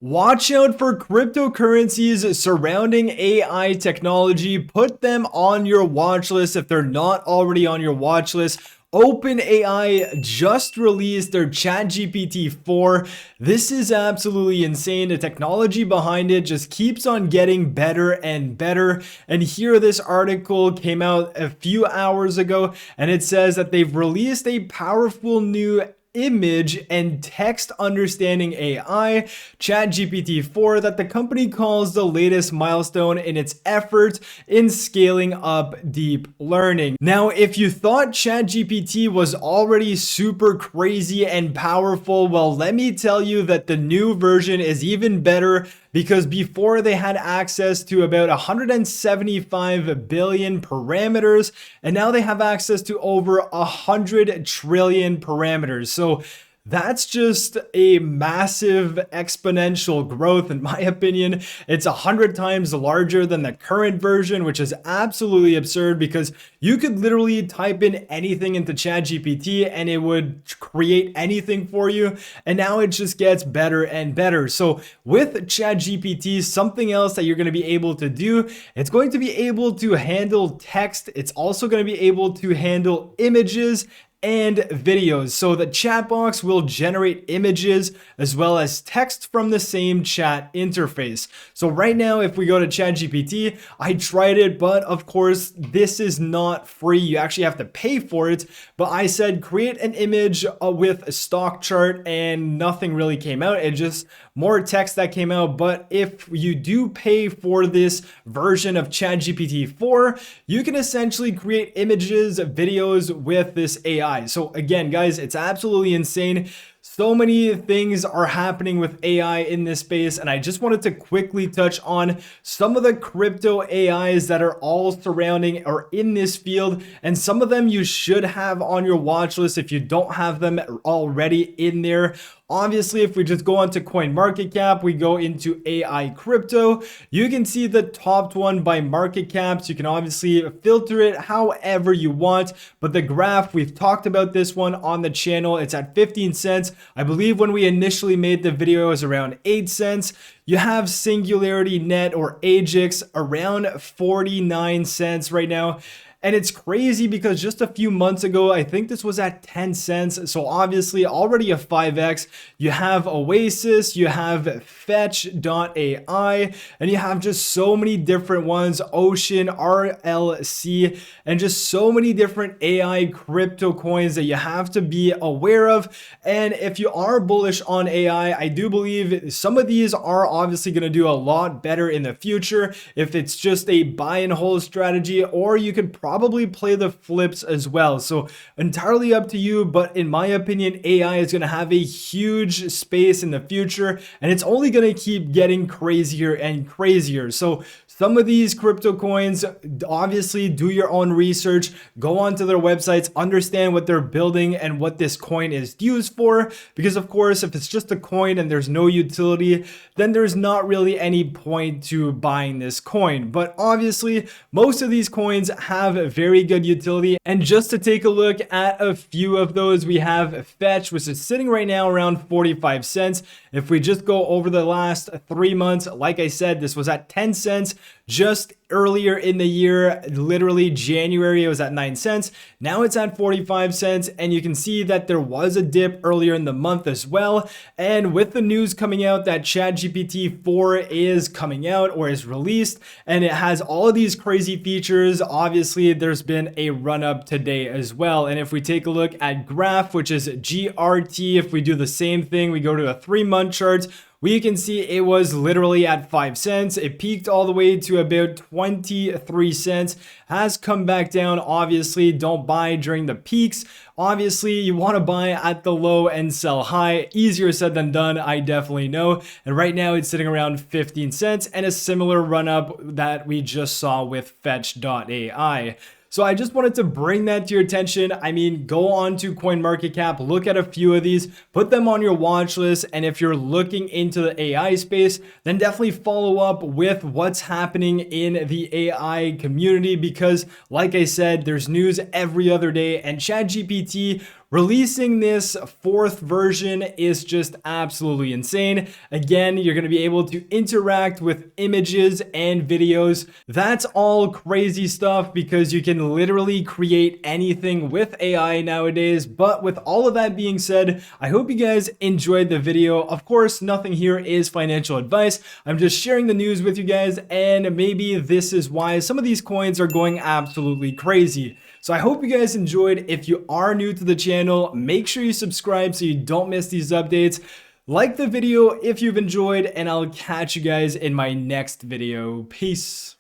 Watch out for cryptocurrencies surrounding AI technology. Put them on your watch list if they're not already on your watch list. OpenAI just released their Chat GPT 4. This is absolutely insane. The technology behind it just keeps on getting better and better. And here, this article came out a few hours ago, and it says that they've released a powerful new image and text understanding AI, Chat GPT 4, that the company calls the latest milestone in its efforts in scaling up deep learning. Now, if you thought Chat GPT was already super crazy and powerful, well, let me tell you that the new version is even better, because before they had access to about 175 billion parameters, and now they have access to over 100 trillion parameters. So that's just a massive exponential growth. In my opinion, it's 100 times larger than the current version, which is absolutely absurd, because you could literally type in anything into ChatGPT and it would create anything for you. And now it just gets better and better. So with ChatGPT, something else that you're going to be able to do, it's going to be able to handle text. It's also going to be able to handle images and videos. So the chat box will generate images as well as text from the same chat interface. So right now, if we go to ChatGPT, I tried it, but of course, this is not free. You actually have to pay for it. But I said, create an image with a stock chart, and nothing really came out. It just more text that came out. But if you do pay for this version of ChatGPT 4, you can essentially create images, videos with this AI. So again, guys, it's absolutely insane. So many things are happening with AI in this space, and I just wanted to quickly touch on some of the crypto AIs that are all surrounding or in this field, and some of them you should have on your watch list if you don't have them already in there. Obviously, if we just go onto CoinMarketCap, we go into AI crypto, you can see the top one by market caps. You can obviously filter it however you want, but the graph, we've talked about this one on the channel. It's at 15 cents. I believe when we initially made the video, it was around 8 cents. You have Singularity Net or AGIX around 49 cents right now. And it's crazy because just a few months ago, I think this was at 10 cents. So obviously already a 5x. You have Oasis, you have Fetch.ai, and you have just so many different ones, Ocean, RLC, and just so many different AI crypto coins that you have to be aware of. And if you are bullish on AI, I do believe some of these are obviously going to do a lot better in the future if it's just a buy and hold strategy, or you could probably play the flips as well. So entirely up to you, but in my opinion, AI is going to have a huge space in the future, and it's only going to keep getting crazier and crazier. So some of these crypto coins, obviously do your own research, go onto their websites, understand what they're building and what this coin is used for. Because of course, if it's just a coin and there's no utility, then there's not really any point to buying this coin. But obviously, most of these coins have a very good utility. And just to take a look at a few of those, we have Fetch, which is sitting right now around 45 cents. If we just go over the last 3 months, like I said, this was at 10 cents. Just earlier in the year, literally January, it was at 9 cents. Now it's at 45 cents. And you can see that there was a dip earlier in the month as well. And with the news coming out that ChatGPT 4 is coming out or is released, and it has all of these crazy features, obviously there's been a run up today as well. And if we take a look at graph, which is GRT, if we do the same thing, we go to a 3-month chart, we can see it was literally at 5 cents. It peaked all the way to about 23 cents, has come back down. Obviously, don't buy during the peaks. Obviously, you want to buy at the low and sell high. Easier said than done, I definitely know. And right now it's sitting around 15 cents and a similar run up that we just saw with Fetch.ai. So I just wanted to bring that to your attention. I mean, go on to CoinMarketCap, look at a few of these, put them on your watch list. And if you're looking into the AI space, then definitely follow up with what's happening in the AI community, because like I said, there's news every other day, and ChatGPT releasing this fourth version is just absolutely insane. Again, you're going to be able to interact with images and videos. That's all crazy stuff because you can literally create anything with AI nowadays. But with all of that being said, I hope you guys enjoyed the video. Of course, nothing here is financial advice. I'm just sharing the news with you guys, and maybe this is why some of these coins are going absolutely crazy. So I hope you guys enjoyed. If you are new to the channel, make sure you subscribe so you don't miss these updates. Like the video if you've enjoyed, and I'll catch you guys in my next video. Peace.